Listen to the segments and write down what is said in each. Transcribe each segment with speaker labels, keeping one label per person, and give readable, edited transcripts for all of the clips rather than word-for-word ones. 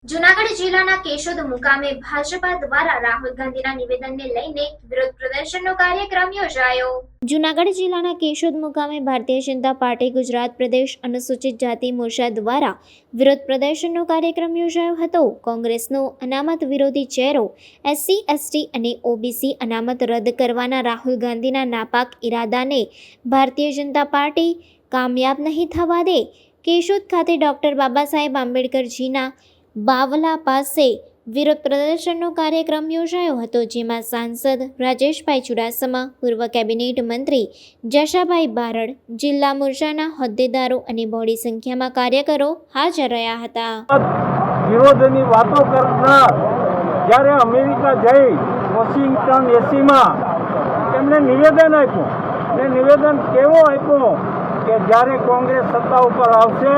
Speaker 1: જૂનાગઢ જિલ્લાના કેશોદ મુકામે ભાજપા દ્વારા રાહુલ ગાંધીના નિવેદનને લઈને વિરોધ પ્રદર્શનનો કાર્યક્રમ યોજાયો। જૂનાગઢ જિલ્લાના કેશોદ મુકામે ભારતીય જનતા પાર્ટી ગુજરાત પ્રદેશ અનુસૂચિત જાતિ મોરચા દ્વારા વિરોધ પ્રદર્શનનો કાર્યક્રમ યોજાયો હતો। કોંગ્રેસનો અનામત વિરોધી ચહેરો એસસી એસટી અને ઓબીસી અનામત રદ કરવાના રાહુલ ગાંધીના નાપાક ઈરાદાને ભારતીય જનતા પાર્ટી કામયાબ નહીં થવા દે। કેશોદ ખાતે ડોક્ટર બાબા સાહેબ આંબેડકરજીના બાવલા પાસે વિરોધ પ્રદર્શનનો કાર્યક્રમ યોજાયો હતો, જેમાં સાંસદ રાજેશભાઈ ચુડાસમા, પૂર્વ કેબિનેટ મંત્રી જશાભાઈ બારડ, જિલ્લા મોરચાના હોદ્દેદારો અને બહોળી સંખ્યામાં કાર્યકરો હાજર રહ્યા હતા।
Speaker 2: વિરોધની વાતો કરનાર જ્યારે અમેરિકા જઈ વોશિંગ્ટન એસીમાં તેમણે નિવેદન આપ્યું ને નિવેદન કેવો આપ્યો કે જ્યારે કોંગ્રેસ સત્તા ઉપર આવશે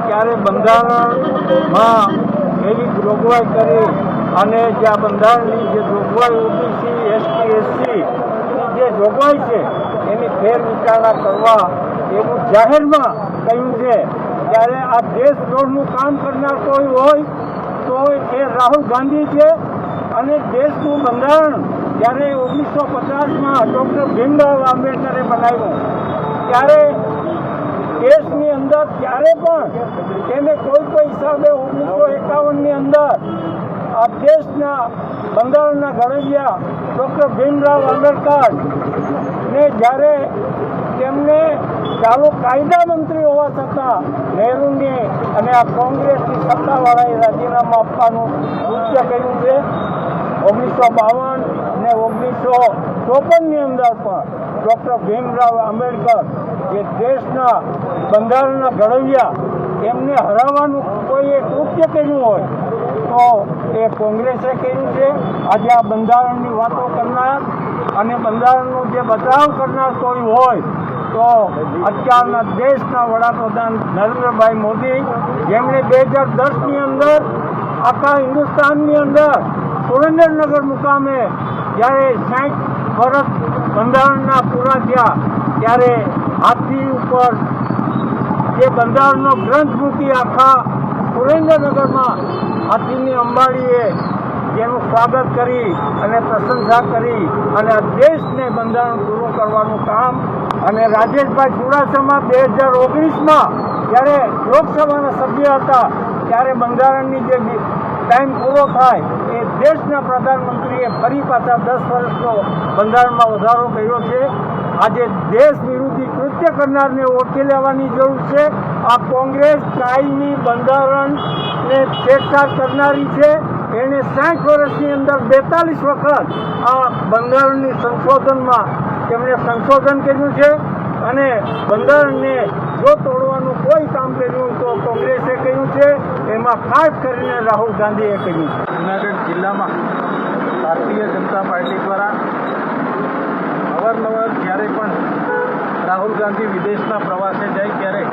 Speaker 2: ત્યારે બંધારણમાં એવી જોગવાઈ કરી અને જે આ બંધારણની જે જોગવાઈ ઓબીસી એસટી એસસીની જે જોગવાઈ છે એની ફેર વિચારણા કરવા એવું જાહેરમાં કહ્યું છે। ત્યારે આ દેશ દ્રોહનું કામ કરનાર કોઈ હોય તો એ રાહુલ ગાંધી છે। અને દેશનું બંધારણ જ્યારે 1950માં ડૉક્ટર ભીમરાવ આંબેડકરે બનાવ્યું ત્યારે દેશની અંદર ત્યારે પણ તેને કોઈ હિસાબે 1951ની અંદર આ દેશના બંધારણના ઘડવૈયા ડૉક્ટર ભીમરાવ આંબેડકર ને જ્યારે તેમને ચાલુ કાયદા મંત્રી હોવા છતાં નહેરુની અને આ કોંગ્રેસની સત્તાવાળાએ રાજીનામું આપવાનું કૃત્ય કર્યું છે। 1952 અને 1954ની અંદર પણ ડૉક્ટર ભીમરાવ આંબેડકર જે દેશના બંધારણના ઘડવૈયા એમને હરાવવાનું કોઈએ કૃત્ય કર્યું હોય તો એ કોંગ્રેસે કર્યું છે। આજે આ બંધારણની વાતો કરનાર અને બંધારણનો જે બચાવ કરનાર કોઈ હોય તો અત્યારના દેશના વડાપ્રધાન નરેન્દ્રભાઈ મોદી, જેમણે 2010ની અંદર આખા હિન્દુસ્તાનની અંદર સુરેન્દ્રનગર મુકામે જ્યારે 60 વર્ષ બંધારણના પૂરા થયા ત્યારે હાથી ઉપર જે બંધારણનો ગ્રંથ મૂકી આખા સુરેન્દ્રનગરમાં હાથીની અંબાડીએ જેનું સ્વાગત કરી અને પ્રશંસા કરી અને આ દેશને બંધારણ પૂરું કરવાનું કામ અને રાજેશભાઈ ચુડાસમા 2019માં જ્યારે લોકસભાના સભ્ય હતા ત્યારે બંધારણની જે ટાઈમ પૂરો થાય એ દેશના પ્રધાનમંત્રીએ ફરી પાછા 10 વર્ષનો બંધારણમાં વધારો કર્યો છે। આજે દેશ વિરોધી કૃત્ય કરનારને ઓળખી લેવાની જરૂર છે। આ કોંગ્રેસ કાયમી બંધારણને છેડછાડ કરનારી છે। એણે 60 વર્ષની અંદર 42 વખત આ બંધારણની સંશોધનમાં તેમણે સંશોધન કર્યું છે અને બંધારણને જો તોડવાનું કોઈ કામ કર્યું તો કોંગ્રેસે કર્યું છે, એમાં ખાસ કરીને રાહુલ ગાંધીએ કર્યું છે।
Speaker 3: જૂનાગઢ જિલ્લામાં ભારતીય જનતા પાર્ટી દ્વારા અવારનવાર જ્યારે પણ રાહુલ ગાંધી વિદેશના પ્રવાસે જાય ત્યારે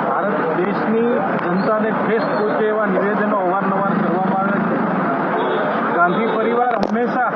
Speaker 3: ભારત દેશની જનતાને ઠેસ પહોંચે એવા નિવેદનો અવારનવાર કરવામાં આવે છે। ગાંધી પરિવાર હંમેશા